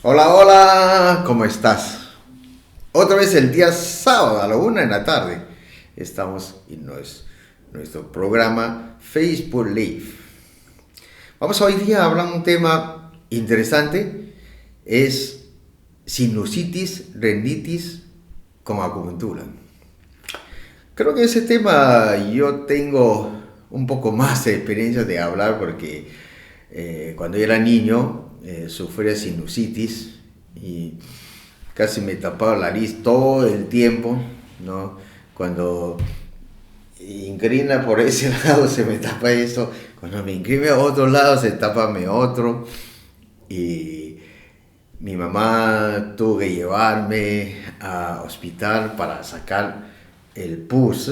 Hola, hola, ¿cómo estás? Otra vez el día sábado a la 1 de la tarde. Estamos en nuestro programa Facebook Live. Vamos hoy día a hablar de un tema interesante. Es sinusitis, rinitis con acupuntura. Creo que ese tema yo tengo un poco más de experiencia de hablar porque cuando yo era niño sufría sinusitis y casi me tapaba la nariz todo el tiempo, ¿no? Cuando inclina por ese lado se me tapa eso, cuando me inclina a otro lado se tapa otro y mi mamá tuvo que llevarme a hospital para sacar el pus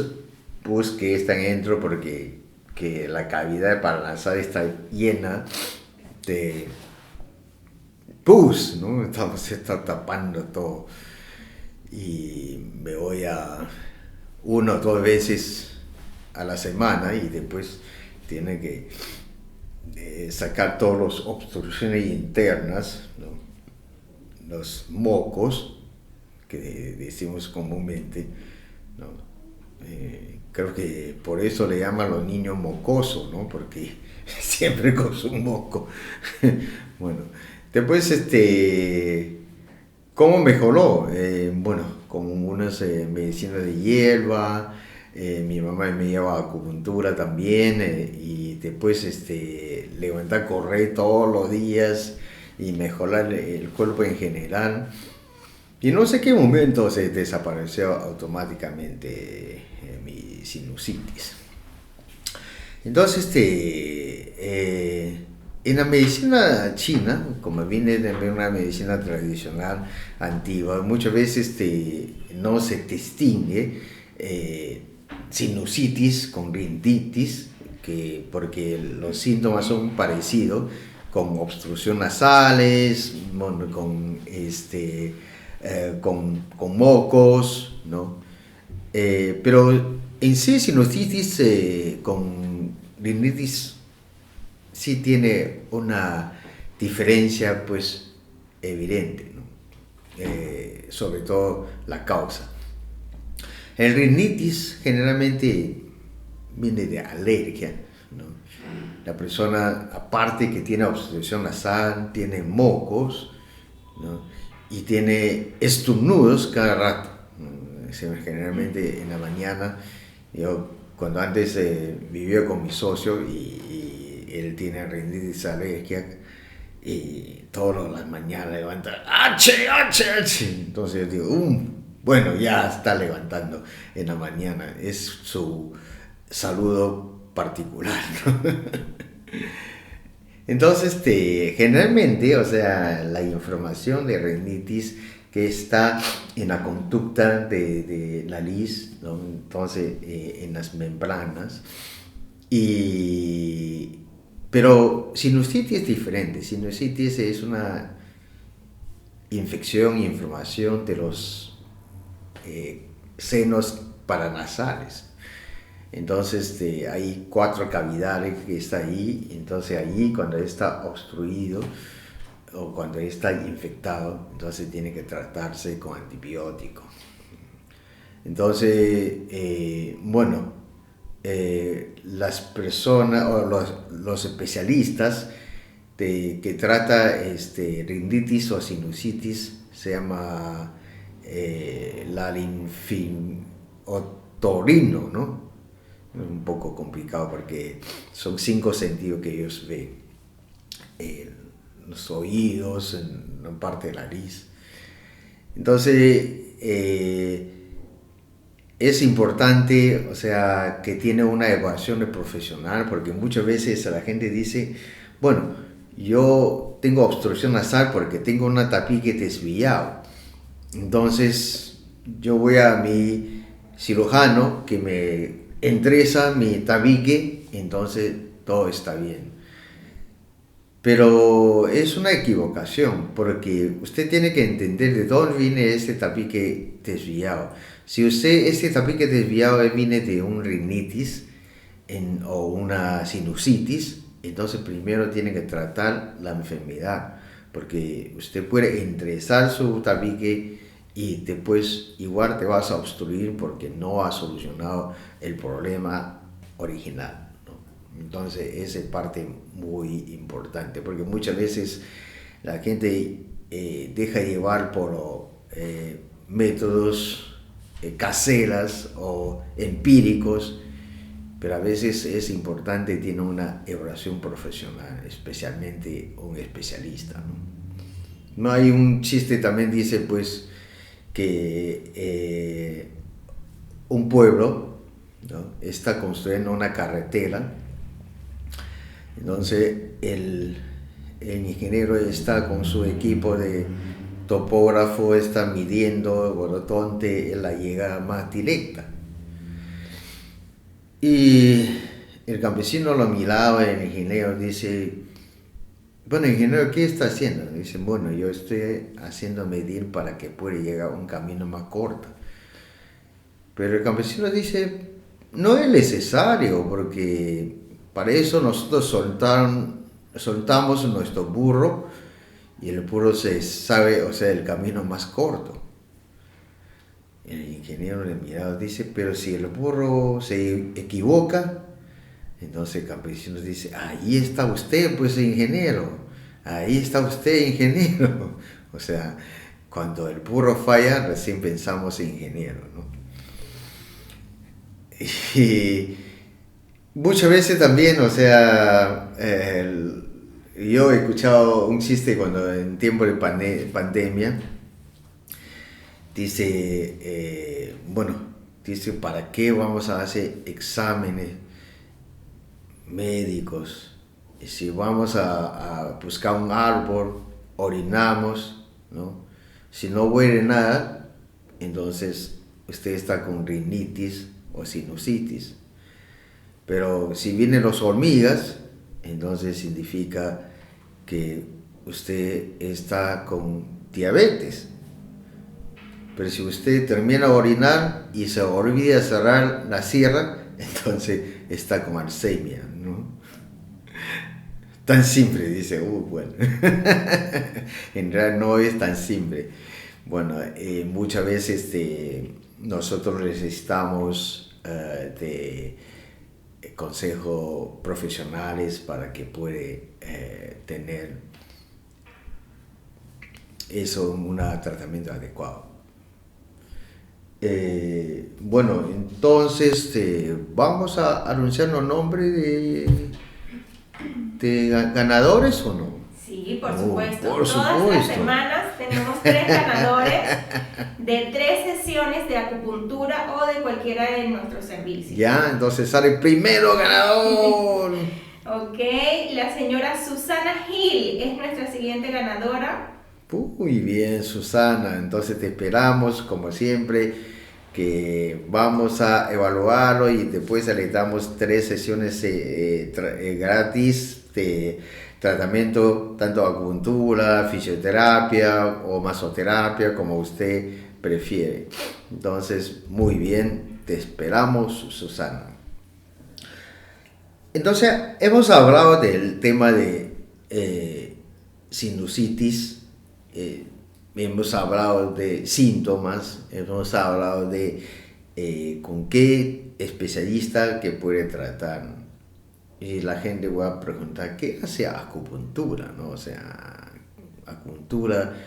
que está dentro porque que la cavidad paranasal está llena de pus, ¿no? Se está tapando todo y me voy a 1 o 2 veces a la semana y después tiene que sacar todas las obstrucciones internas, ¿no? Los mocos que decimos comúnmente, ¿no? Creo que por eso le llaman a los niños mocosos, ¿no? Porque siempre con su moco. Bueno, después ¿cómo mejoró? Bueno, con unas medicinas de hierba, mi mamá me lleva a acupuntura también, y después levantar, correr todos los días y mejorar el cuerpo en general. Y no sé qué momento se desapareció automáticamente mi sinusitis. Entonces, en la medicina china, como viene de una medicina tradicional antigua, muchas veces no se distingue sinusitis con rinitis, porque los síntomas son parecidos, con obstrucción nasales, con mocos, ¿no? Pero en sí sinusitis con rinitis sí tiene una diferencia pues evidente, ¿no? Sobre todo la causa. El rinitis generalmente viene de alergia, ¿no? La persona, aparte que tiene obstrucción nasal, tiene mocos, ¿no? Y tiene estornudos cada rato, ¿no? Generalmente en la mañana. Yo cuando antes vivía con mi socio y él tiene rinitis alérgica y todas las mañanas levanta ¡H, H, H! Entonces yo digo, bueno, ya está levantando en la mañana, es su saludo particular, ¿no? Entonces, generalmente, o sea, la información de rinitis que está en la conducta de la nariz, ¿no? Entonces, en las membranas. Pero sinusitis es diferente. Sinusitis es una infección e inflamación de los senos paranasales. Entonces hay 4 cavidades que está ahí, entonces allí cuando está obstruido o cuando está infectado, entonces tiene que tratarse con antibiótico. Entonces, bueno, las personas o los especialistas que trata rinitis o sinusitis se llama la linfiotorrino, ¿no? Es un poco complicado porque son 5 sentidos que ellos ven. Los oídos, en la parte de la nariz. Entonces, es importante, o sea, que tiene una evaluación de profesional, porque muchas veces la gente dice, bueno, yo tengo obstrucción nasal porque tengo una tapique desviado. Entonces, yo voy a mi cirujano que me endereza mi tabique, entonces todo está bien. Pero es una equivocación, porque usted tiene que entender de dónde viene este tabique desviado. Si este tabique desviado viene de un rinitis o una sinusitis, entonces primero tiene que tratar la enfermedad, Porque usted puede enderezar su tabique y después igual te vas a obstruir porque no ha solucionado el problema original, ¿no? Entonces esa es parte muy importante, porque muchas veces la gente deja llevar por métodos caseras o empíricos, pero a veces es importante tener una evaluación profesional, especialmente un especialista, ¿no? No hay un chiste, también dice pues que un pueblo, ¿no?, está construyendo una carretera. Entonces el ingeniero está con su equipo de topógrafo, está midiendo por dónde la llegada más directa. Y el campesino lo miraba, el ingeniero dice: bueno, ingeniero, ¿qué está haciendo? Dice: bueno, yo estoy haciendo medir para que pueda llegar a un camino más corto. Pero el campesino dice: no es necesario, porque para eso nosotros soltamos nuestro burro y el burro se sabe, o sea, el camino más corto. El ingeniero le miraba y dice: pero si el burro se equivoca. Entonces el campesino dice: ahí está usted, pues, ingeniero. Ahí está usted, ingeniero. O sea, cuando el burro falla, recién pensamos en ingeniero, ¿no? Y muchas veces también, o sea, yo he escuchado un chiste cuando en tiempo de pandemia, dice, bueno, dice: ¿para qué vamos a hacer exámenes médicos? Y si vamos a buscar un árbol, orinamos, ¿no? Si no huele nada, entonces usted está con rinitis o sinusitis. Pero si vienen las hormigas, entonces significa que usted está con diabetes. Pero si usted termina de orinar y se olvida cerrar la sierra, entonces está con Alzheimer, ¿no? Tan simple, dice, bueno. En realidad no es tan simple. Bueno, muchas veces nosotros necesitamos de consejos profesionales para que puede tener eso, un tratamiento adecuado. Bueno, entonces vamos a anunciar los nombres de ganadores, ¿o no? Sí, por supuesto. Por Todas supuesto. las semanas tenemos 3 ganadores de 3 sesiones de acupuntura o de cualquiera de nuestros servicios. Ya, entonces sale el primero ganador. Ok, la señora Susana Gil es nuestra siguiente ganadora. Muy bien, Susana. Entonces te esperamos, como siempre, que vamos a evaluarlo y después le damos 3 sesiones gratis de tratamiento, tanto acupuntura, fisioterapia o masoterapia, como usted prefiere. Entonces, muy bien, te esperamos, Susana. Entonces, hemos hablado del tema de sinusitis, hemos hablado de síntomas, hemos hablado de con qué especialista que puede tratar. Y la gente va a preguntar: ¿qué hace acupuntura, no? O sea, acupuntura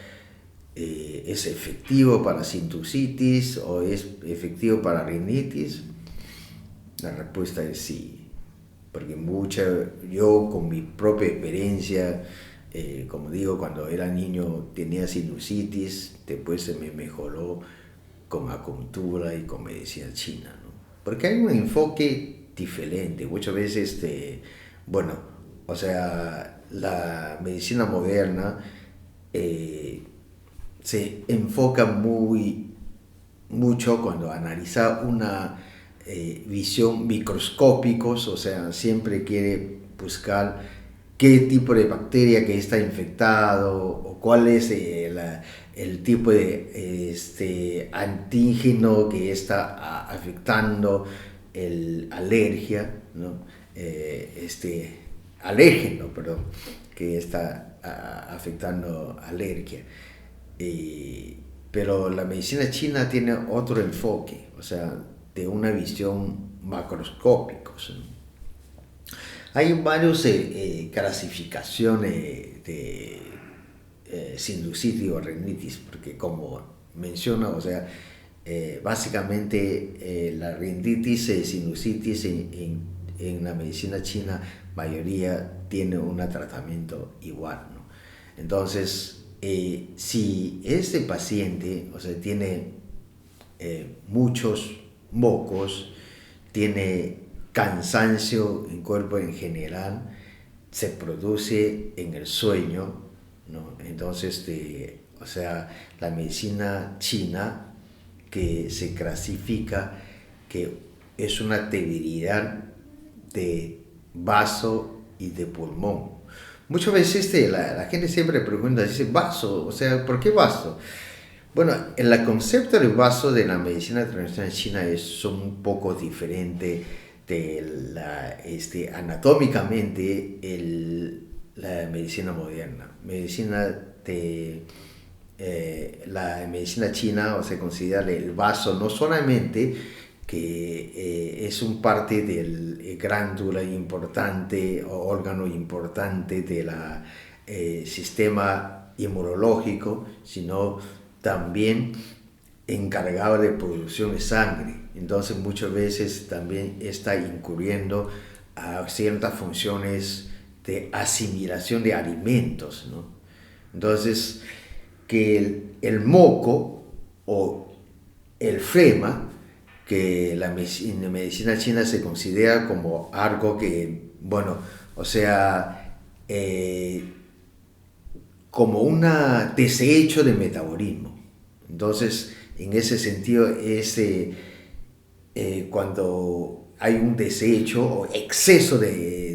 ¿es efectivo para sinusitis o es efectivo para rinitis? La respuesta es sí. Porque yo con mi propia experiencia, como digo, cuando era niño tenía sinusitis, después se me mejoró con acupuntura y con medicina china, ¿no? Porque hay un enfoque diferente. Muchas veces, bueno, o sea, la medicina moderna se enfoca mucho cuando analiza una visión microscópicos, o sea, siempre quiere buscar qué tipo de bacteria que está infectado o cuál es el tipo de antígeno que está afectando el alergia, ¿no? Alérgeno, perdón, que está afectando alergia. Pero la medicina china tiene otro enfoque, o sea, de una visión macroscópica. Hay varias clasificaciones de sinusitis o rinitis, porque como menciona, o sea, básicamente la rinitis y sinusitis en la medicina china, mayoría tiene un tratamiento igual, ¿no? Entonces, si este paciente, o sea, tiene muchos mocos, tiene cansancio en cuerpo en general, se produce en el sueño, ¿no? Entonces, o sea, la medicina china que se clasifica que es una debilidad de vaso y de pulmón. Muchas veces la gente siempre pregunta, dice vaso, o sea, ¿por qué vaso? Bueno, el concepto de vaso de la medicina tradicional china es un poco diferente de anatómicamente la medicina moderna. La medicina china, o se considera el vaso no solamente que es un parte del glándula importante o órgano importante del sistema inmunológico, sino también encargado de producción de sangre. Entonces muchas veces también está incurriendo a ciertas funciones de asimilación de alimentos, ¿no? Entonces, que el moco o el flema, que en medicina china se considera como algo que, bueno, o sea, como un desecho de metabolismo. Entonces, en ese sentido, cuando hay un desecho o exceso de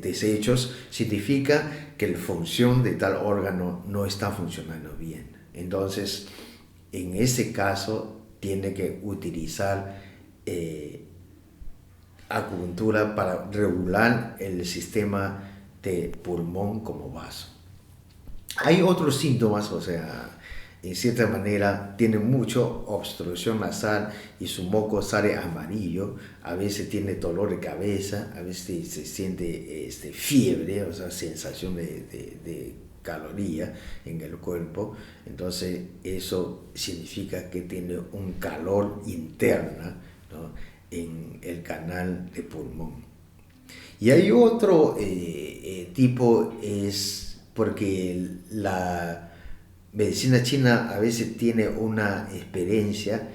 desechos, significa que la función de tal órgano no está funcionando bien. Entonces, en ese caso, tiene que utilizar acupuntura para regular el sistema de pulmón como vaso. Hay otros síntomas, o sea, en cierta manera tiene mucha obstrucción nasal y su moco sale amarillo, a veces tiene dolor de cabeza, a veces se siente fiebre, o sea, sensación de caloría en el cuerpo. Entonces eso significa que tiene un calor interno, ¿no?, en el canal de pulmón. Y hay otro tipo, es porque la medicina china a veces tiene una experiencia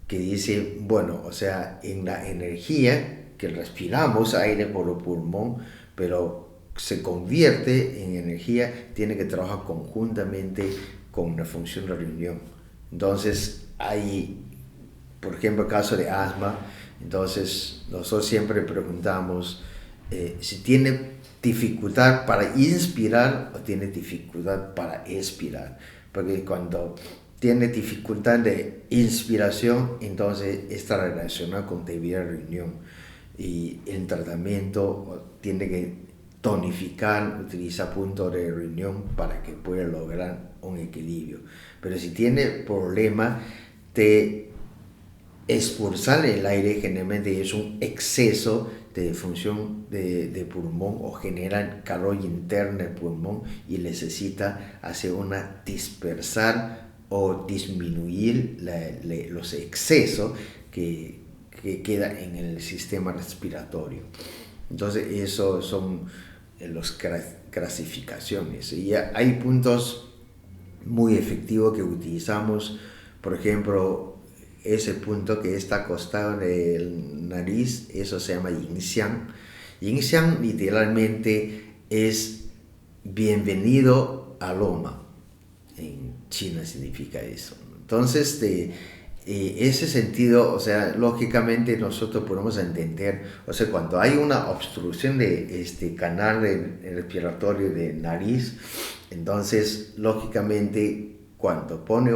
que dice, bueno, o sea, en la energía que respiramos aire por el pulmón, pero se convierte en energía, tiene que trabajar conjuntamente con la función de riñón. Entonces hay, por ejemplo, el caso de asma. Entonces nosotros siempre preguntamos si tiene dificultad para inspirar o tiene dificultad para expirar, porque cuando tiene dificultad de inspiración, entonces está relacionado con debilidad de riñón, y el tratamiento tiene que tonificar, utilizar puntos de riñón para que pueda lograr un equilibrio. Pero si tiene problema de expulsar el aire, generalmente es un exceso de función de pulmón o generan calor interno del pulmón y necesita hacer una dispersar o disminuir los excesos que quedan en el sistema respiratorio. Entonces esos son las clasificaciones, y hay puntos muy efectivos que utilizamos. Por ejemplo, ese punto que está acostado en el nariz, eso se llama yin xiang. Yin xiang literalmente es bienvenido a Loma, en China significa eso. Entonces, ese sentido, o sea, lógicamente nosotros podemos entender, o sea, cuando hay una obstrucción de este canal respiratorio de nariz, entonces, lógicamente, cuando pone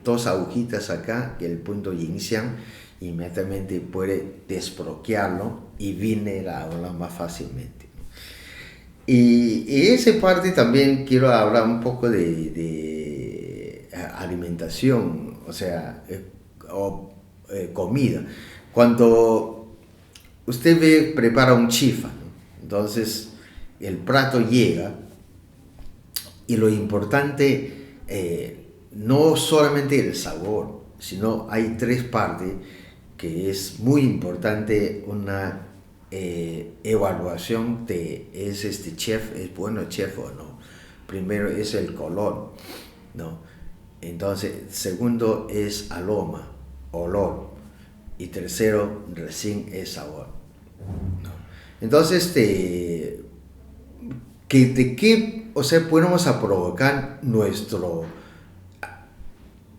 dos agujitas acá, que el punto yin xiang, inmediatamente puede desbloquearlo y viene la ola más fácilmente. Y esa parte también quiero hablar un poco de alimentación, o sea, comida. Cuando usted ve, prepara un chifa, ¿no? Entonces el plato llega y lo importante no solamente el sabor, sino hay tres partes que es muy importante una evaluación de es este chef, es bueno chef o no. Primero es el color, ¿no? Entonces, segundo es aroma, olor. Y tercero, recién es sabor, ¿no? Entonces, ¿de qué, o sea, podemos a provocar nuestro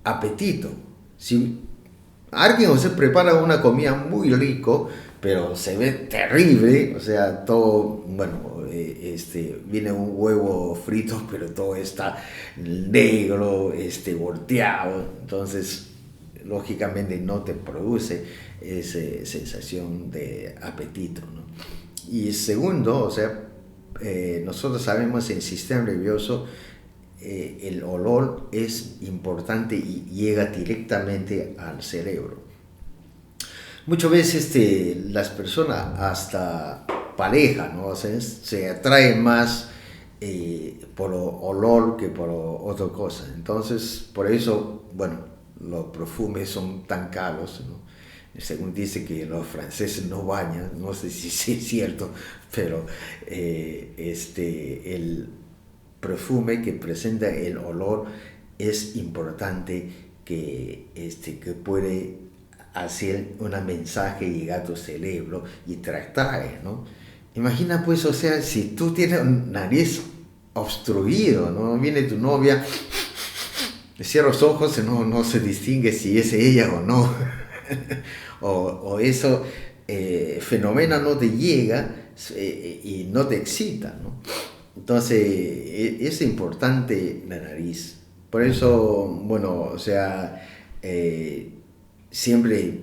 apetito? Si alguien, o sea, prepara una comida muy rico, pero se ve terrible, o sea, todo, bueno, viene un huevo frito, pero todo está negro, volteado, entonces, lógicamente no te produce esa sensación de apetito, ¿no? Y segundo, o sea, nosotros sabemos en el sistema nervioso el olor es importante y llega directamente al cerebro. Muchas veces las personas, hasta pareja, ¿no? O sea, se atraen más por olor que por otra cosa. Entonces, por eso, bueno, los perfumes son tan caros, ¿no? Según dice que los franceses no bañan, no sé si es cierto, pero el perfume que presenta el olor es importante que puede hacer un mensaje llegar a tu cerebro y te atrae, ¿no? Imagina pues, o sea, si tú tienes un nariz obstruido, ¿no? Viene tu novia, cierra los ojos y no se distingue si es ella o no. o eso fenómeno no te llega y no te excita, ¿no? Entonces es importante la nariz. Por eso, bueno, o sea, siempre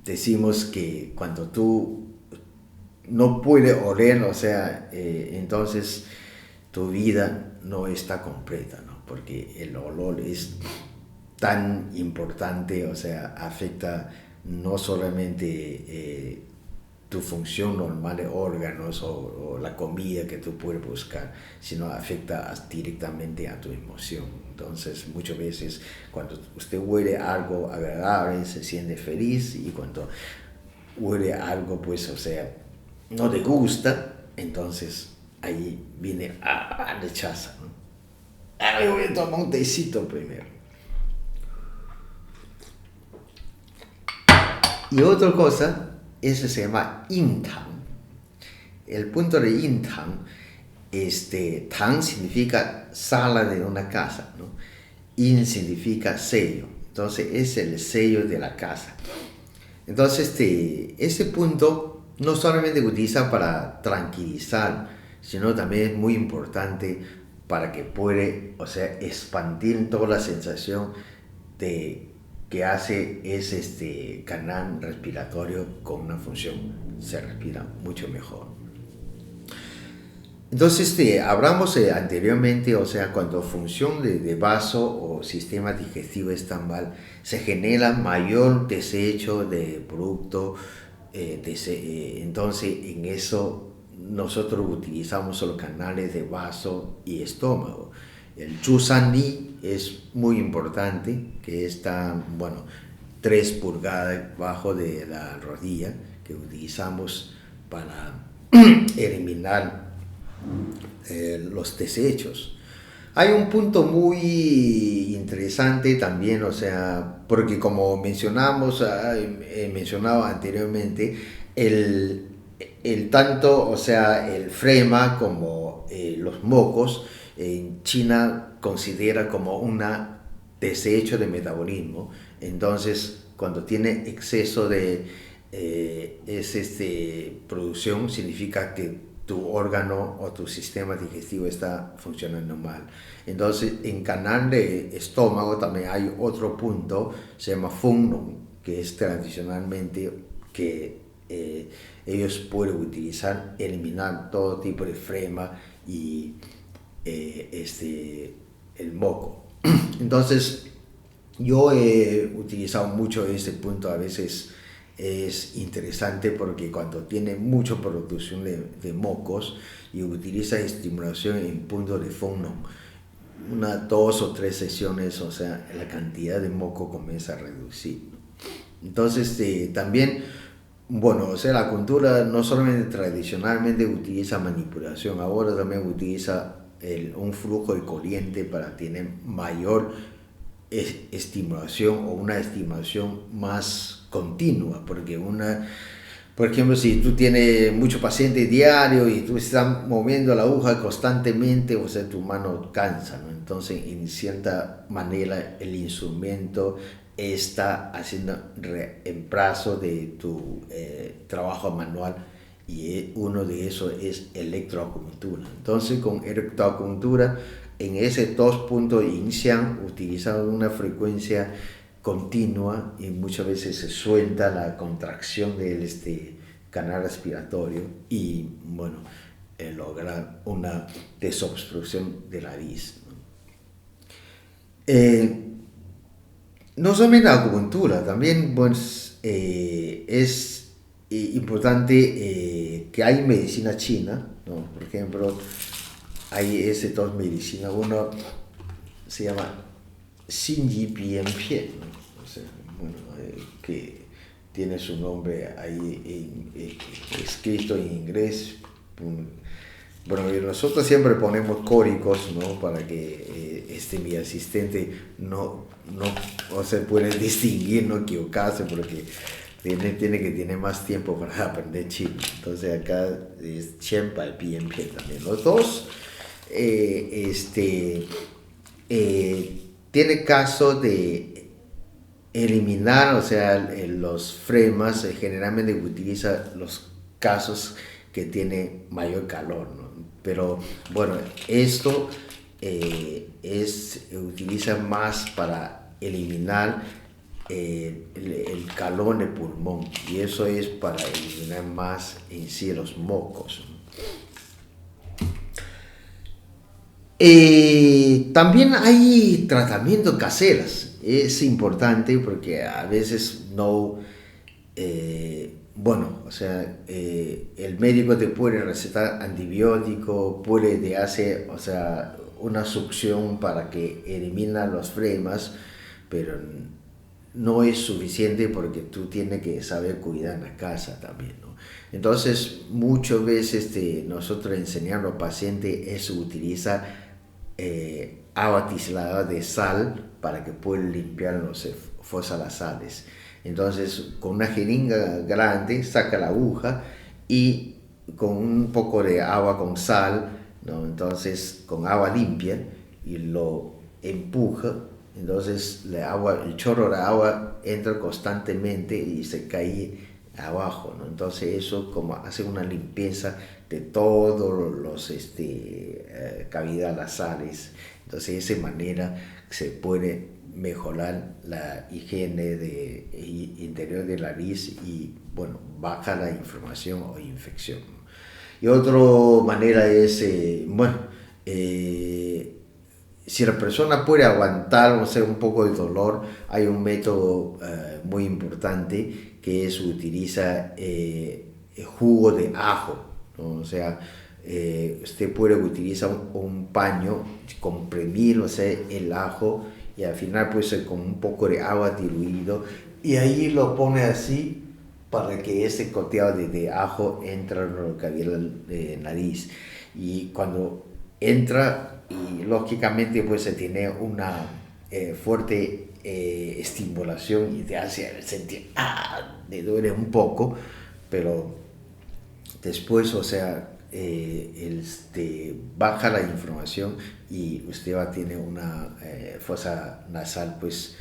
decimos que cuando tú no puedes oler, o sea, entonces tu vida no está completa, ¿no? Porque el olor es tan importante, o sea, afecta no solamente tu función normal de órganos o la comida que tú puedes buscar, sino afecta directamente a tu emoción. Entonces, muchas veces cuando usted huele algo agradable, se siente feliz, y cuando huele algo, pues, o sea, no te gusta, entonces ahí viene rechaza, ¿no? Ahora yo voy a tomar un tecito primero. Y otra cosa, eso se llama yin tang. El punto de yin tang, tang significa sala de una casa, ¿no? Yin significa sello. Entonces es el sello de la casa. Entonces ese punto no solamente utiliza para tranquilizar, sino también es muy importante para que puede, o sea, expandir toda la sensación de que hace es canal respiratorio con una función, se respira mucho mejor. Entonces, hablamos anteriormente, o sea, cuando función de vaso o sistema digestivo está mal, se genera mayor desecho de producto, entonces en eso nosotros utilizamos los canales de vaso y estómago. El Chusani es muy importante, que está, bueno, 3 pulgadas bajo de la rodilla, que utilizamos para eliminar los desechos. Hay un punto muy interesante también, o sea, porque como mencionamos, mencionado anteriormente, el tanto, o sea, el flema como los mocos, en China considera como un desecho de metabolismo. Entonces, cuando tiene exceso de producción, significa que tu órgano o tu sistema digestivo está funcionando mal. Entonces, en canal de estómago también hay otro punto, se llama Fung Nong, que es tradicionalmente que ellos pueden utilizar, eliminar todo tipo de flema y el moco. Entonces, yo he utilizado mucho este punto. A veces es interesante porque cuando tiene mucha producción de mocos y utiliza estimulación en punto de fondo, unas 2 o 3 sesiones, o sea, la cantidad de moco comienza a reducir. Entonces, también, bueno, o sea, la cultura no solamente tradicionalmente utiliza manipulación, ahora también utiliza un flujo de corriente para tener mayor estimulación o una estimulación más continua, porque por ejemplo, si tú tienes muchos pacientes diarios y tú estás moviendo la aguja constantemente, o sea, tu mano cansa, ¿no? Entonces, en cierta manera, el instrumento está haciendo reemplazo de tu trabajo manual, y uno de esos es electroacupuntura. Entonces, con electroacupuntura, en ese 2 puntos inician, utilizando una frecuencia continua, y muchas veces se suelta la contracción del canal respiratorio y, bueno, lograr una desobstrucción de la nariz, ¿no? No solamente la acupuntura, también pues, es importante que hay medicina china, ¿no? Por ejemplo, hay dos medicinas, uno se llama Xinyi Bianpian, ¿no? O sea, bueno, que tiene su nombre ahí escrito en inglés. Bueno, nosotros siempre ponemos códigos, ¿no? Para que mi asistente no se puede distinguir, no equivocarse, porque tiene que tener más tiempo para aprender chino. Entonces acá es Chen Pai Bien Pie también. Los dos tiene caso de eliminar, o sea, los flemas. Generalmente utiliza los casos que tiene mayor calor, ¿no? Pero bueno, esto utiliza más para eliminar el calor de pulmón, y eso es para eliminar más en sí los mocos. También hay tratamientos caseros. Es importante porque a veces no, bueno, o sea, el médico te puede recetar antibiótico, puede hacer, o sea, una succión para que elimina los flemas, pero no es suficiente porque tú tienes que saber cuidar en la casa también, ¿no? Entonces, muchas veces nosotros enseñamos a los pacientes eso, utiliza agua tislada de sal para que puedan limpiar los fosas nasales. Entonces, con una jeringa grande, saca la aguja y con un poco de agua con sal, ¿no? Entonces, con agua limpia, y lo empuja. Entonces, el chorro de agua entra constantemente y se cae abajo, ¿no? Entonces, eso como hace una limpieza de todos los cavidades nasales. Entonces, de esa manera se puede mejorar la higiene interior de la nariz y, bueno, baja la inflamación o infección. Y otra manera es, si la persona puede aguantar, o sea, un poco de dolor, hay un método muy importante que es utiliza jugo de ajo, ¿no? O sea, usted puede utilizar un paño, comprimir, o sea, el ajo, y al final pues con un poco de agua diluido, y ahí lo pone así para que ese coteado de ajo entre en la cavidad de nariz. Y cuando entra, y lógicamente pues se tiene una fuerte estimulación y te hace sentir, le duele un poco, pero después, o sea, baja la inflamación y usted va a tener una fosa nasal pues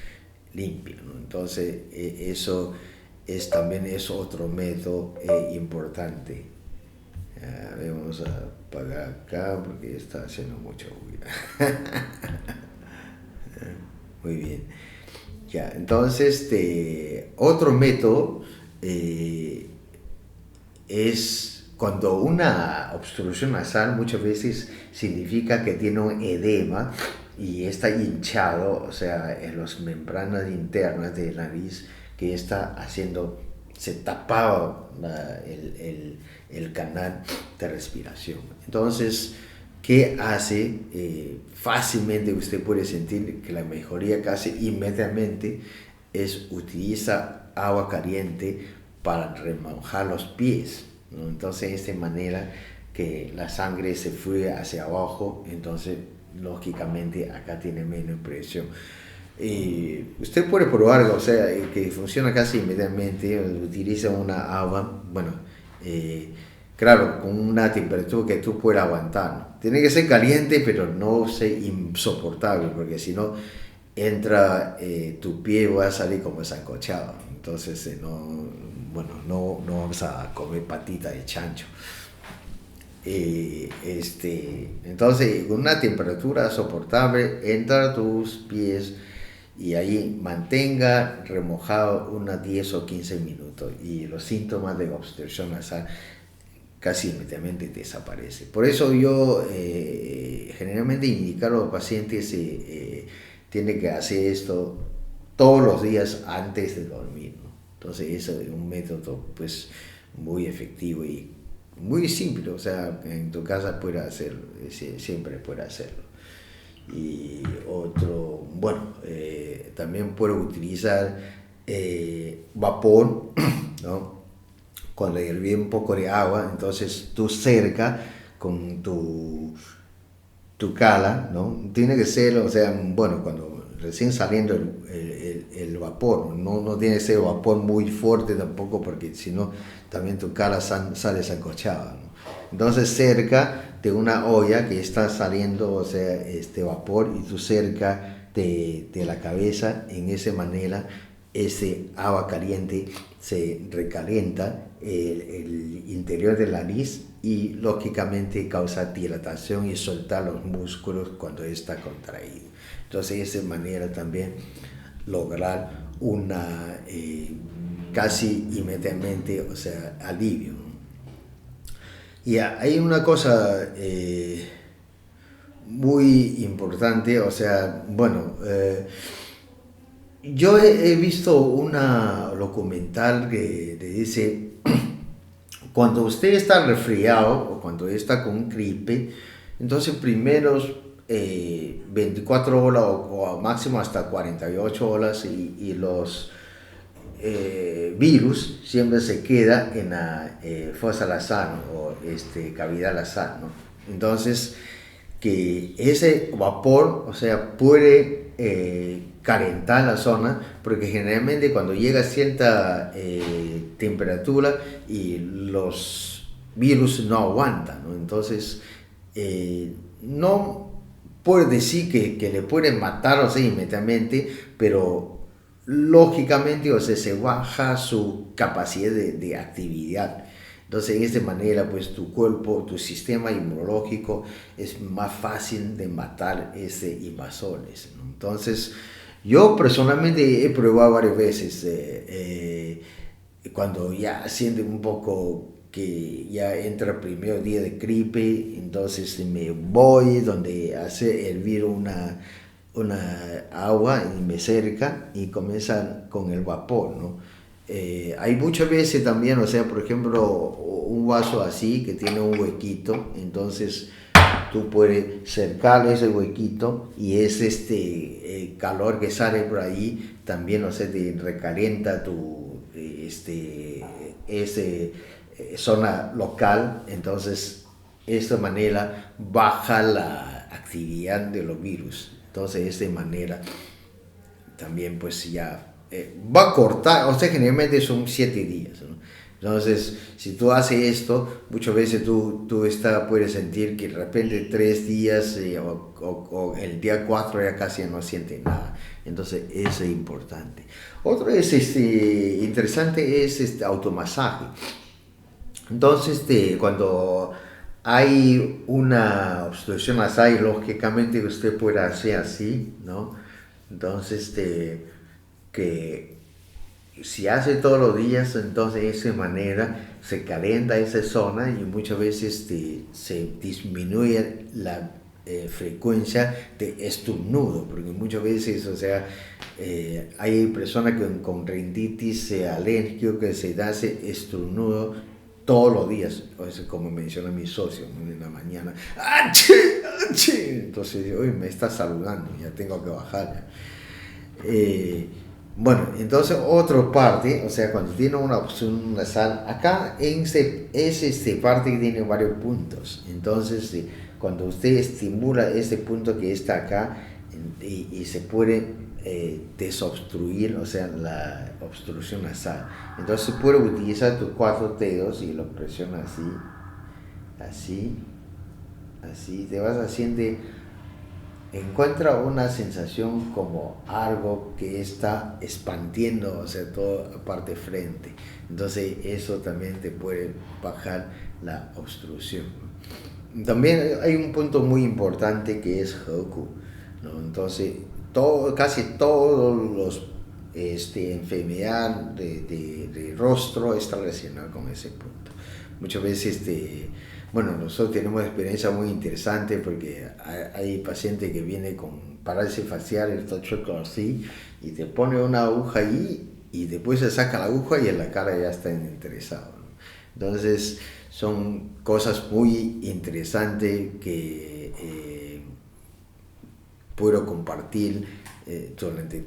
limpia, ¿no? Entonces eso también es otro método importante. Vamos a apagar acá porque está haciendo mucha bulla. Muy bien. Ya, entonces otro método es cuando una obstrucción nasal muchas veces significa que tiene un edema y está hinchado, o sea, en las membranas internas de la nariz, que está haciendo, se tapaba el canal de respiración. Entonces, ¿qué hace? Fácilmente usted puede sentir que la mejoría casi inmediatamente es utiliza agua caliente para remojar los pies, ¿no? Entonces, de esta manera que la sangre se fluye hacia abajo, entonces lógicamente acá tiene menos presión. Usted puede probar, o sea, que funciona casi inmediatamente. Utiliza una agua, bueno, claro, con una temperatura que tú puedas aguantar, ¿no? Tiene que ser caliente, pero no ser insoportable, porque si no entra tu pie va a salir como sancochado. Entonces, no vamos a comer patita de chancho. Entonces, con una temperatura soportable, entra tus pies y ahí mantenga remojado unos 10 o 15 minutos y los síntomas de obstrucción nasal casi inmediatamente desaparecen. Por eso yo generalmente indico a los pacientes tienen que hacer esto todos los días antes de dormir, ¿no? Entonces eso es un método pues muy efectivo y muy simple, o sea, en tu casa puedes hacerlo, siempre puedes hacerlo. Y otro, bueno, también puedes utilizar vapor, ¿no? Cuando hierve un poco de agua, entonces tú cerca con tu cala, ¿no? Tiene que ser, o sea, bueno, cuando recién saliendo el vapor, no tiene que ser vapor muy fuerte tampoco, porque si no, también tu cala sale sancochada, ¿no? Entonces cerca de una olla que está saliendo, o sea, este vapor, y tú cerca de la cabeza, en esa manera, ese agua caliente se recalienta el interior de la nariz y lógicamente causa dilatación y soltar los músculos cuando está contraído. Entonces, de esa manera también lograr una casi inmediatamente, o sea, alivio. Y hay una cosa muy importante, o sea, bueno, yo he visto una documental que dice, cuando usted está resfriado o cuando está con gripe, entonces primeros 24 horas o máximo hasta 48 horas y los virus siempre se queda en la fosa nasal o cavidad nasal, ¿no? Entonces, que ese vapor, o sea, puede calentar la zona, porque generalmente cuando llega a cierta temperatura y los virus no aguantan, ¿no? Entonces, no puedo decir que le pueden matar, o sea, inmediatamente, pero lógicamente, o sea, se baja su capacidad de actividad. Entonces, de esta manera, pues tu cuerpo, tu sistema inmunológico es más fácil de matar invasores, ¿no? Entonces, yo personalmente he probado varias veces, cuando ya siento un poco que ya entra el primer día de gripe, entonces me voy donde hace hervir una agua y me cerca y comienza con el vapor, ¿no? Hay muchas veces también, o sea, por ejemplo, un vaso así que tiene un huequito, entonces tú puedes cercar ese huequito y es calor que sale por ahí también, o sea, te recalienta tu zona local. Entonces de esta manera baja la actividad de los virus. Entonces de esta manera también pues ya va a cortar, o sea, generalmente son 7 días, ¿no? Entonces, si tú haces esto, muchas veces tú puedes sentir que de repente 3 días o el día 4 ya casi no sientes nada. Entonces, eso es importante. Otro es interesante es automasaje. Entonces, cuando hay una obstrucción nasal, lógicamente usted puede hacer así, ¿no? Entonces, que si hace todos los días, entonces de esa manera se calienta esa zona y muchas veces se disminuye la frecuencia de estornudo, porque muchas veces, o sea, hay personas con rinitis alérgico que se da ese estornudo todos los días, o sea, como menciona mi socio, ¿no? En la mañana, ¡achí! ¡achí! Entonces, hoy me está saludando, ya tengo que bajar. Bueno, entonces otra parte, o sea, cuando tiene una obstrucción nasal, acá es parte que tiene varios puntos. Entonces, cuando usted estimula ese punto que está acá y se puede desobstruir, o sea, la obstrucción nasal. Entonces puede utilizar tus 4 dedos y lo presiona así, así, así, te vas haciendo. Encuentra una sensación como algo que está expandiendo, o sea, toda la parte frente. Entonces eso también te puede bajar la obstrucción. También hay un punto muy importante que es Heku, ¿no? Entonces casi todos los enfermedad de rostro está relacionada con ese punto. Muchas veces bueno, nosotros tenemos experiencia muy interesante porque hay pacientes que vienen con parálisis facial, el tocho así, y te pone una aguja ahí y después se saca la aguja y en la cara ya está interesado, ¿no? Entonces son cosas muy interesantes que puedo compartir durante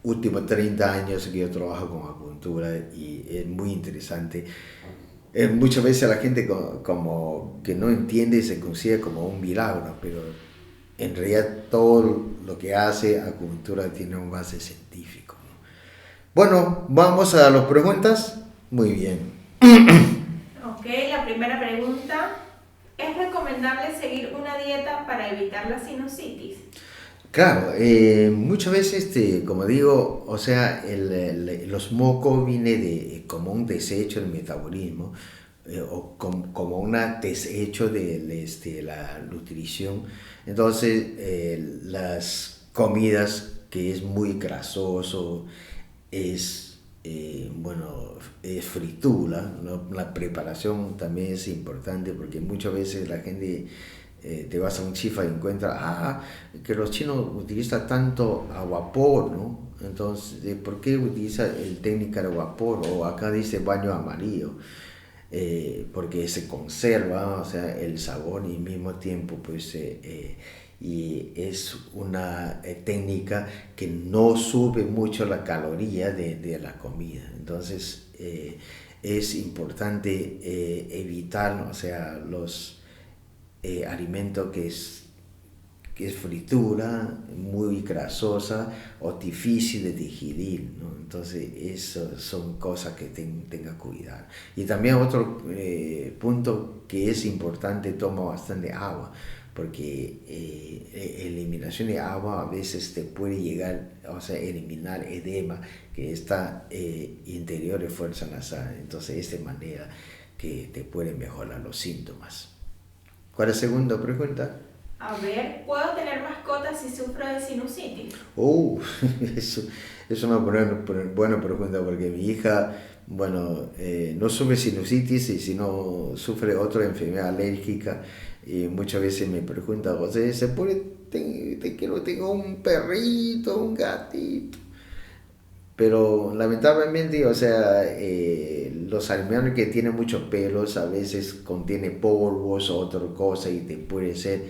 últimos 30 años que yo trabajo con acupuntura y es muy interesante. Muchas veces la gente como que no entiende y se considera como un milagro, pero en realidad todo lo que hace acupuntura tiene un base científico, ¿no? Bueno, vamos a las preguntas. Muy bien. Ok, la primera pregunta. ¿Es recomendable seguir una dieta para evitar la sinusitis? Claro, muchas veces, como digo, o sea, los mocos vienen como un desecho del metabolismo o como un desecho de la nutrición. Entonces, las comidas que es muy grasoso, es, es fritura, ¿no? La preparación también es importante porque muchas veces la gente te vas a un chifa y encuentras que los chinos utilizan tanto a vapor, ¿no? Entonces, ¿por qué utiliza el técnica de vapor? O acá dice baño amarillo, porque se conserva, o sea, el sabor y al mismo tiempo, pues, y es una técnica que no sube mucho la caloría de la comida. Entonces, es importante evitar, o sea, los alimento que es fritura, muy grasosa o difícil de digerir, ¿no? Entonces, eso son cosas que tenga cuidado. Y también otro punto que es importante, toma bastante agua, porque eliminación de agua a veces te puede llegar, o sea, eliminar edema, que está interior de fuerza nasal. Entonces, es de manera que te puede mejorar los síntomas. ¿Cuál es la segunda pregunta? A ver, ¿puedo tener mascotas si sufro de sinusitis? Eso es una buena pregunta porque mi hija, bueno, no sufre sinusitis y si no sufre otra enfermedad alérgica y muchas veces me pregunta, José, ¿se puede, tengo un perrito, un gatito? Pero lamentablemente, o sea, los alimentos que tienen muchos pelos a veces contienen polvos o otra cosa y te puede ser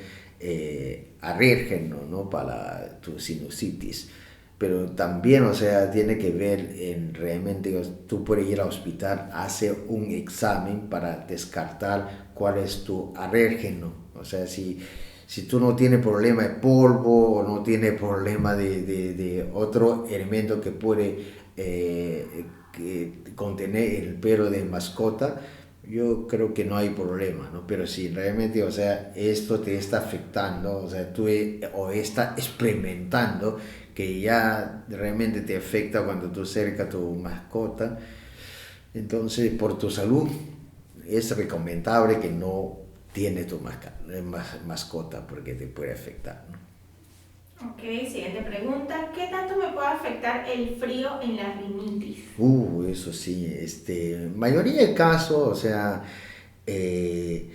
alérgeno, ¿no? Para tu sinusitis. Pero también, o sea, tiene que ver en realmente, tú puedes ir al hospital, hacer un examen para descartar cuál es tu alérgeno. O sea, si tú no tienes problema de polvo o no tienes problema de otro elemento que puede contener el pelo de mascota, yo creo que no hay problema, ¿no? Pero si realmente, o sea, esto te está afectando, o sea, tú está experimentando que ya realmente te afecta cuando tú acercas a tu mascota, entonces por tu salud es recomendable que no tiene tu mascota porque te puede afectar, ¿no? Ok, siguiente pregunta. ¿Qué tanto me puede afectar el frío en la rinitis? Eso sí, mayoría de casos, o sea, eh,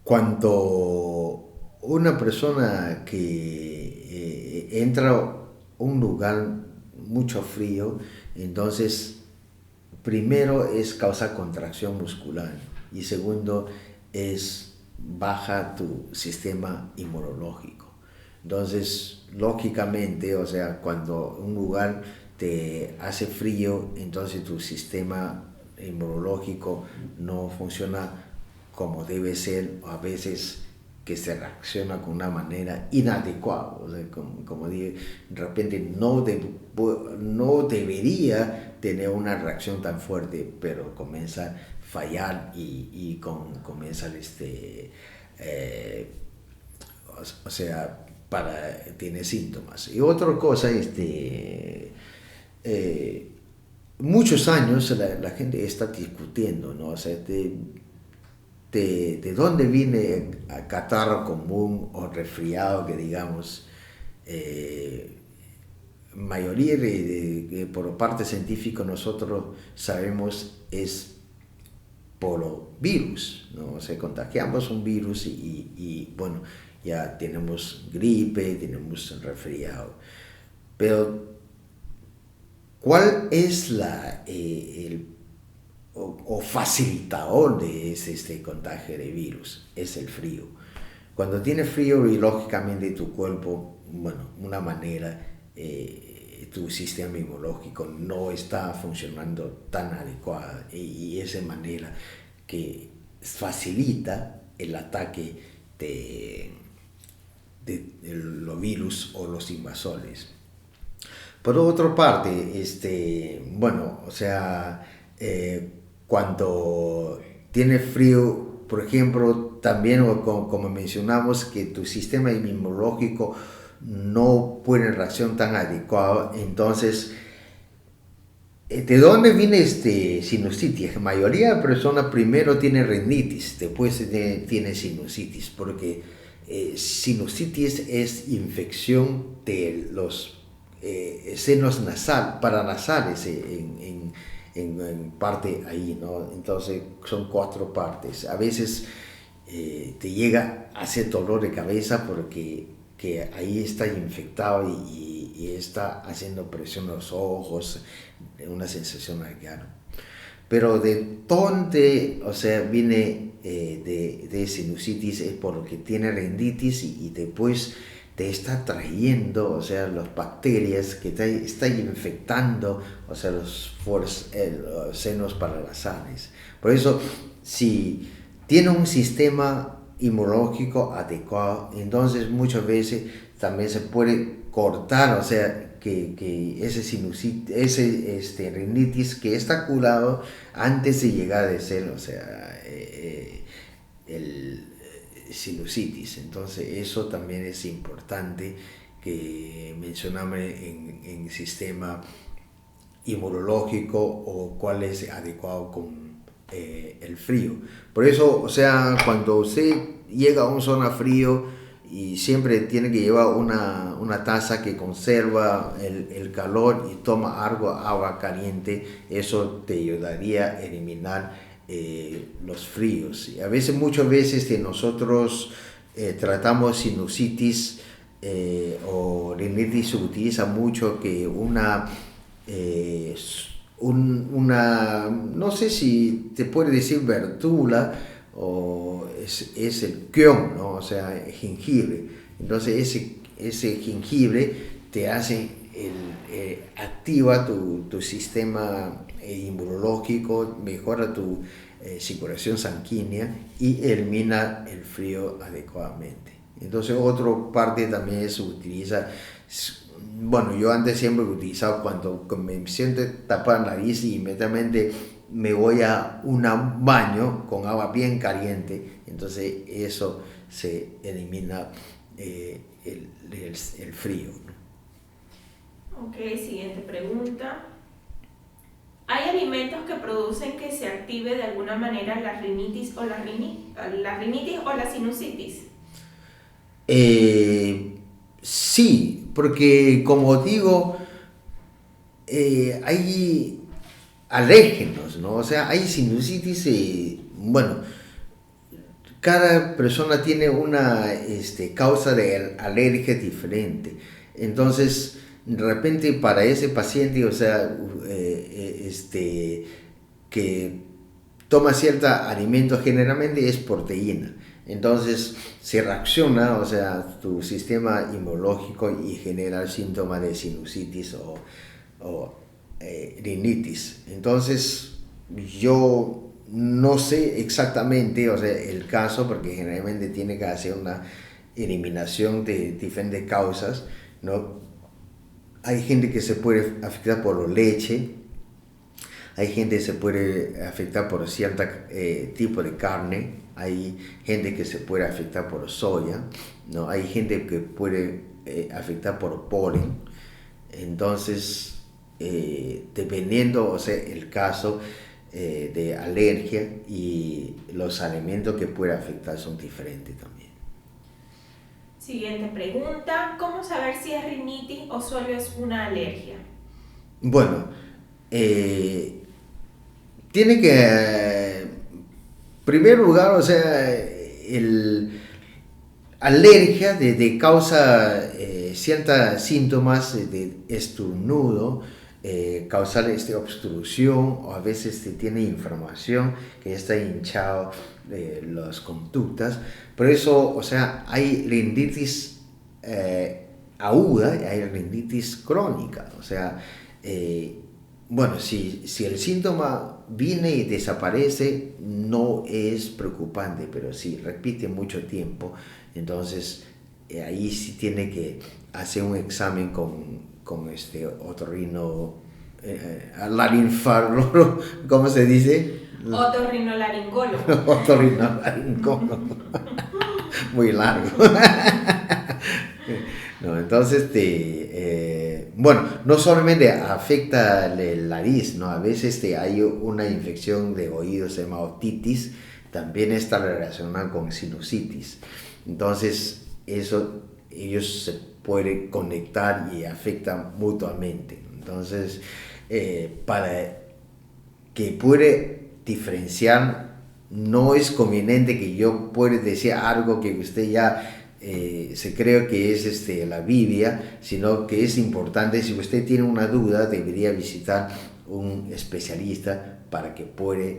cuando una persona que entra a un lugar mucho frío, entonces primero es causa contracción muscular y segundo es baja tu sistema inmunológico. Entonces, lógicamente, o sea, cuando un lugar te hace frío, entonces tu sistema inmunológico no funciona como debe ser, o a veces que se reacciona con una manera inadecuada. O sea, como dije, de repente no debería tener una reacción tan fuerte, pero comienza a fallar y comienza eh, o sea, tiene síntomas. Y otra cosa, muchos años la gente está discutiendo, ¿no? O sea, de dónde viene el catarro común o resfriado que digamos, mayoría por parte científica nosotros sabemos es por virus, ¿no? O sea, contagiamos un virus bueno, ya tenemos gripe, tenemos resfriado. Pero, ¿cuál es o facilitador de este contagio de virus? Es el frío. Cuando tienes frío, y lógicamente tu cuerpo, bueno, una manera, tu sistema inmunológico no está funcionando tan adecuada y esa manera que facilita el ataque de los virus o los invasores. Por otra parte, bueno, o sea, cuando tiene frío, por ejemplo, también como mencionamos que tu sistema inmunológico no puede reacción tan adecuada, entonces, ¿de dónde viene sinusitis? La mayoría de personas primero tiene rinitis, después tiene sinusitis, porque sinusitis es infección de los senos paranasales en parte ahí, ¿no? Entonces son 4 partes. A veces te llega a hacer dolor de cabeza porque que ahí está infectado y está haciendo presión en los ojos, una sensación rara. Pero de dónde, o sea, viene de sinusitis es porque tiene rinitis y después te está trayendo, o sea, las bacterias que te están infectando, o sea, los senos paranasales. Por eso, si tiene un sistema inmunológico adecuado, entonces muchas veces también se puede cortar, o sea, que ese rinitis que está curado antes de llegar a ser, o sea, el sinusitis. Entonces eso también es importante que mencionamos en sistema inmunológico o cuál es adecuado con el frío. Por eso, o sea, cuando usted llega a una zona frío y siempre tiene que llevar una taza que conserva el calor y toma agua caliente, eso te ayudaría a eliminar los fríos. Y a veces, muchas veces que nosotros tratamos sinusitis o rinitis, se utiliza mucho que no sé si te puede decir vertula o es el kion, ¿no? O sea, jengibre. Entonces ese jengibre te hace activa tu sistema inmunológico, mejora tu circulación sanguínea y elimina el frío adecuadamente. Entonces otra parte también se utiliza, bueno, yo antes siempre he utilizado cuando me siento tapar la nariz y inmediatamente me voy a un baño con agua bien caliente, entonces eso se elimina el frío, ¿no? Ok, siguiente pregunta. ¿Hay alimentos que producen que se active de alguna manera la rinitis o la sinusitis? Sí, porque como digo, hay alérgenos, ¿no? O sea, hay sinusitis, bueno, cada persona tiene una causa de alergia diferente. Entonces, de repente para ese paciente, o sea, que toma cierto alimento generalmente es proteína. Entonces se reacciona, o sea, tu sistema inmunológico y genera síntomas de sinusitis o rinitis. Entonces yo no sé exactamente, o sea, el caso, porque generalmente tiene que hacer una eliminación de diferentes causas, ¿no? Hay gente que se puede afectar por la leche, hay gente que se puede afectar por cierto tipo de carne, hay gente que se puede afectar por soya, ¿no? Hay gente que puede afectar por polen. Entonces, dependiendo, o sea, el caso de alergia y los alimentos que puede afectar son diferentes también. Siguiente pregunta, ¿cómo saber si es rinitis o solo es una alergia? Bueno, tiene que, en primer lugar, o sea, el alergia de causa ciertos síntomas de estornudo, causar obstrucción o a veces tiene inflamación que está hinchado las conductas. Por eso, o sea, hay rinitis aguda y hay rinitis crónica. O sea, bueno, si el síntoma viene y desaparece, no es preocupante, pero si repite mucho tiempo, entonces ahí sí tiene que hacer un examen con otorrino, larinfarólogo, ¿cómo se dice? Otorrinolaringólogo. Otorrinolaringólogo. Muy largo. No, entonces, bueno, no solamente afecta la nariz, ¿no? A veces hay una infección de oídos, se llama otitis, también está relacionada con sinusitis. Entonces, ellos se pueden conectar y afectan mutuamente. Entonces, para que puede diferenciar, no es conveniente que yo pueda decir algo que usted ya se cree que es la Biblia, sino que es importante, si usted tiene una duda, debería visitar un especialista para que pueda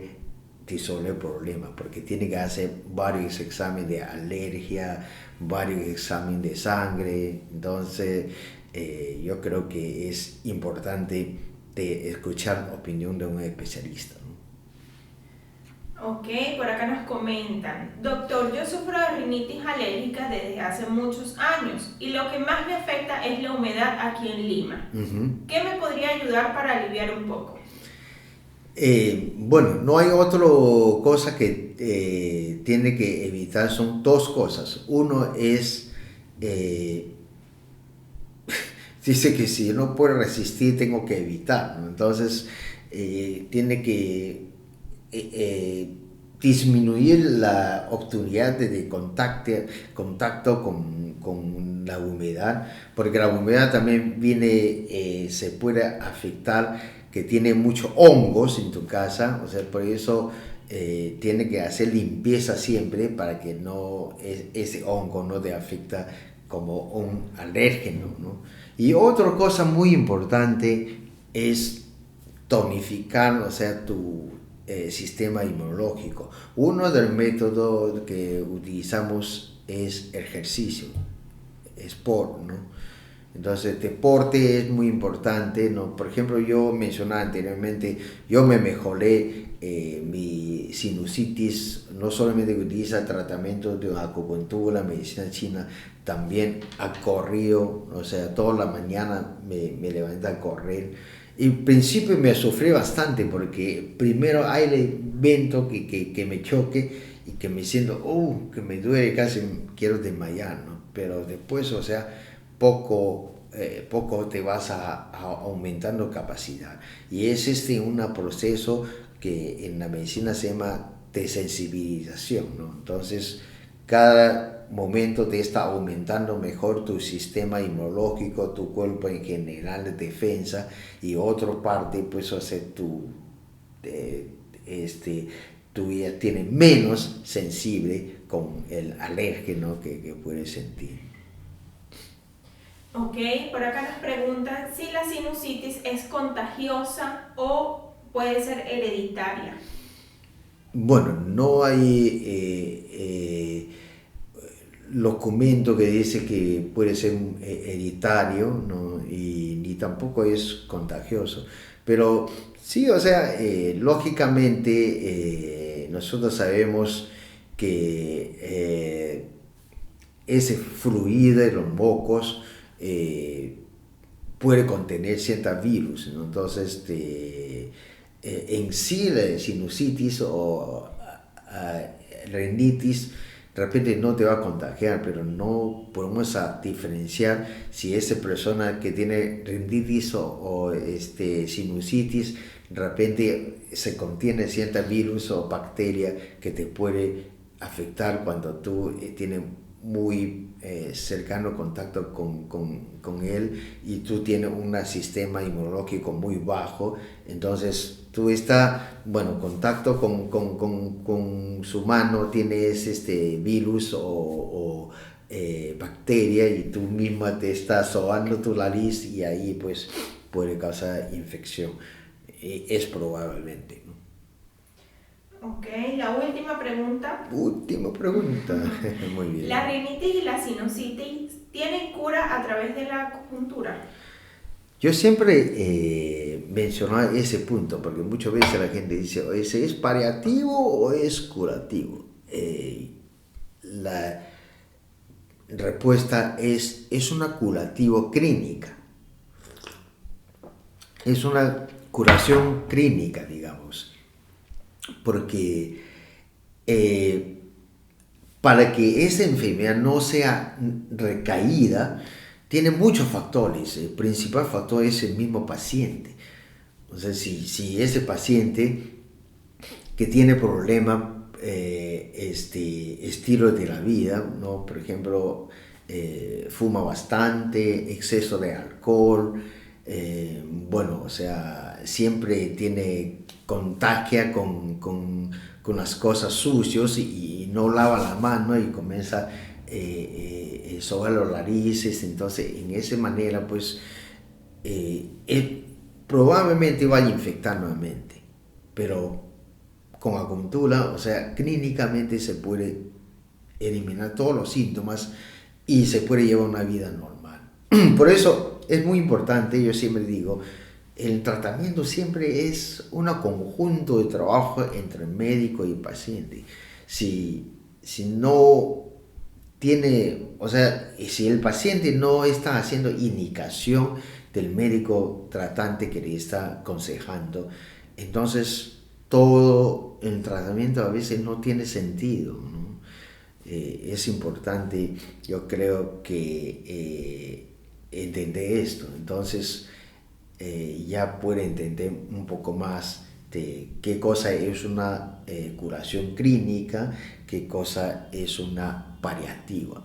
resolver el problema, porque tiene que hacer varios exámenes de alergia, varios exámenes de sangre. Entonces yo creo que es importante escuchar la opinión de un especialista. Ok, por acá nos comentan, doctor, yo sufro de rinitis alérgica desde hace muchos años y lo que más me afecta es la humedad aquí en Lima. ¿Qué me podría ayudar para aliviar un poco? Bueno, no hay otra cosa que tiene que evitar, son dos cosas. Uno es, dice que si no puedo resistir tengo que evitar, ¿no? Entonces tiene que disminuir la oportunidad de contacto con la humedad, porque la humedad también se puede afectar, que tiene muchos hongos en tu casa, o sea, por eso tiene que hacer limpieza siempre para que ese hongo no te afecta como un alérgeno, ¿no? Y otra cosa muy importante es tonificar, o sea, tu sistema inmunológico. Uno de los métodos que utilizamos es ejercicio, sport, ¿no? Entonces, deporte es muy importante, ¿no? Por ejemplo, yo mencionaba anteriormente, yo me mejoré mi sinusitis, no solamente utiliza tratamiento de acupuntura, medicina china, también ha corrido, o sea, toda la mañana me levanto a correr. Y al principio me sufrí bastante porque primero hay el viento que me choque y que me siento, que me duele, casi quiero desmayar, ¿no? Pero después, o sea, poco te vas aumentando capacidad. Y es un proceso que en la medicina se llama desensibilización, ¿no? Entonces, cada momento te está aumentando mejor tu sistema inmunológico, tu cuerpo en general de defensa, y otra parte, pues, o sea, tú ya tienes menos sensible con el alérgeno que puedes sentir. Ok, por acá nos preguntan si la sinusitis es contagiosa o puede ser hereditaria. Bueno, no hay documento que dice que puede ser hereditario, ¿no? Y ni tampoco es contagioso. Pero sí, o sea, lógicamente nosotros sabemos que ese fluido de los mocos puede contener ciertos virus, ¿no? Entonces, en sí la sinusitis o rinitis de repente no te va a contagiar, pero no podemos diferenciar si esa persona que tiene rinitis o sinusitis de repente se contiene cierta virus o bacteria que te puede afectar cuando tú tienes muy cercano contacto con él y tú tienes un sistema inmunológico muy bajo. Entonces tú estás, bueno, contacto con su mano, tienes virus o bacteria, y tú misma te estás sobando tu nariz, y ahí pues puede causar infección. Es probablemente, ¿no? Ok, la última pregunta. Última pregunta. Muy bien. ¿La rinitis y la sinusitis tienen cura a través de la acupuntura? Yo siempre menciono ese punto, porque muchas veces la gente dice, ¿ese es paliativo o es curativo? La respuesta es una curativa clínica. Es una curación clínica, digamos, porque para que esa enfermedad no sea recaída, tiene muchos factores. El principal factor es el mismo paciente. O sea, si ese paciente que tiene problemas, estilo de la vida, ¿no? Por ejemplo, fuma bastante, exceso de alcohol, bueno, o sea, siempre contagia con las cosas sucias, y no lava la mano y comienza sobar los narices. Entonces, en esa manera, pues, probablemente vaya a infectar nuevamente, pero con acupuntura, o sea, clínicamente se puede eliminar todos los síntomas y se puede llevar una vida normal. Por eso es muy importante, yo siempre digo, el tratamiento siempre es un conjunto de trabajo entre médico y paciente. Si no tiene, o sea, si el paciente no está haciendo indicación del médico tratante que le está aconsejando, entonces todo el tratamiento a veces no tiene sentido, ¿no? Es importante, yo creo, que entender esto. Entonces ya puede entender un poco más de qué cosa es una curación clínica, qué cosa es una paliativa.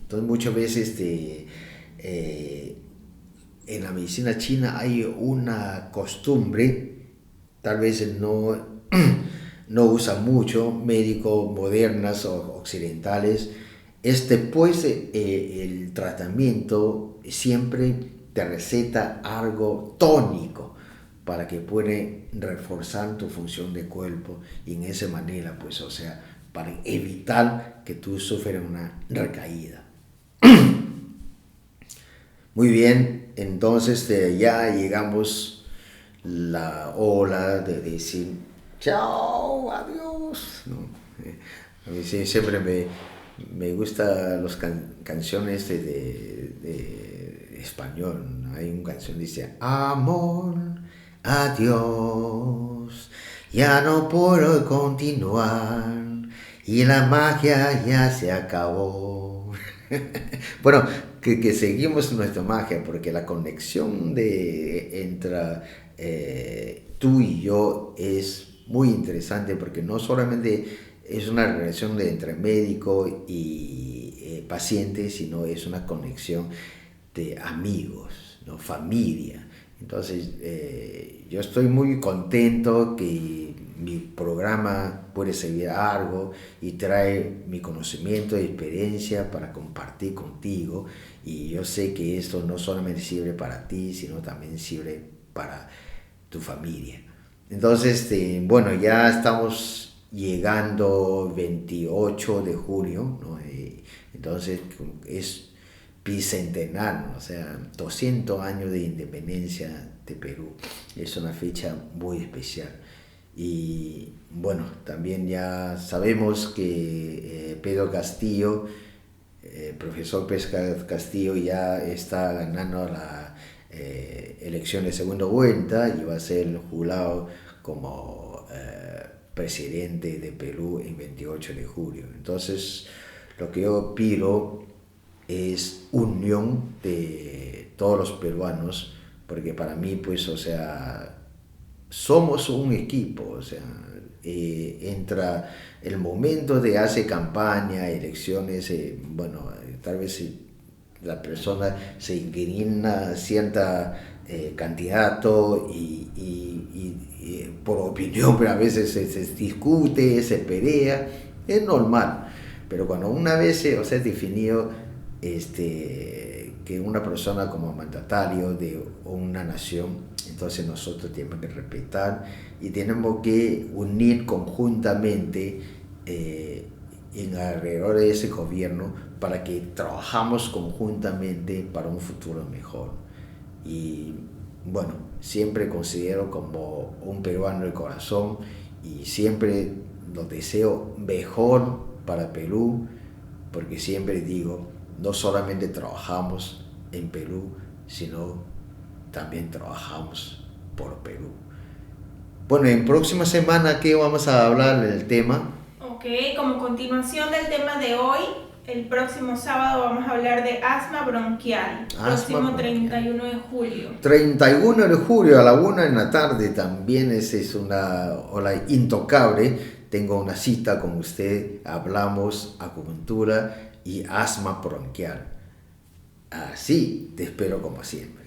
Entonces muchas veces en la medicina china hay una costumbre, tal vez no usa mucho, médicos modernas o occidentales, pues el tratamiento siempre te receta algo tónico para que pueda reforzar tu función de cuerpo, y en esa manera, pues, o sea, para evitar que tú sufras una recaída. Muy bien, entonces ya llegamos la hora de decir chao, adiós, ¿no? A mí siempre me gustan las canciones de español, ¿no? Hay una canción que dice: amor, adiós, ya no puedo continuar y la magia ya se acabó. Bueno, que seguimos nuestra magia, porque la conexión entre tú y yo es muy interesante, porque no solamente es una relación entre médico y paciente, sino es una conexión de amigos, ¿no? Familia. Entonces, yo estoy muy contento que mi programa puede servir a algo y trae mi conocimiento y experiencia para compartir contigo. Y yo sé que esto no solamente sirve para ti, sino también sirve para tu familia. Entonces, bueno, ya estamos llegando 28 de junio, ¿no? Entonces, es bicentenario, o sea, 200 años de independencia de Perú. Es una fecha muy especial. Y bueno, también ya sabemos que Pedro Castillo, profesor Pedro Castillo, ya está ganando la elección de segunda vuelta y va a ser jurado como presidente de Perú en 28 de julio. Entonces, lo que yo pido es unión de todos los peruanos, porque para mí, pues, o sea, somos un equipo, o sea, entra el momento de hacer campaña, elecciones, bueno, tal vez la persona se inclina cierta candidato y por opinión, pero a veces se discute, se pelea, es normal, pero cuando una vez o sea, es definido que una persona como mandatario de una nación, entonces nosotros tenemos que respetar y tenemos que unir conjuntamente en alrededor de ese gobierno para que trabajamos conjuntamente para un futuro mejor. Y bueno, siempre considero como un peruano de corazón y siempre lo deseo mejor para Perú, porque siempre digo, no solamente trabajamos en Perú, sino también trabajamos por Perú. Bueno, en próxima semana, ¿qué vamos a hablar del tema? Ok, como continuación del tema de hoy, el próximo sábado vamos a hablar de asma bronquial, próximo 31 de julio. 31 de julio a la 1 de la tarde también es una hora intocable. Tengo una cita con usted, hablamos acupuntura y asma bronquial. Así te espero como siempre.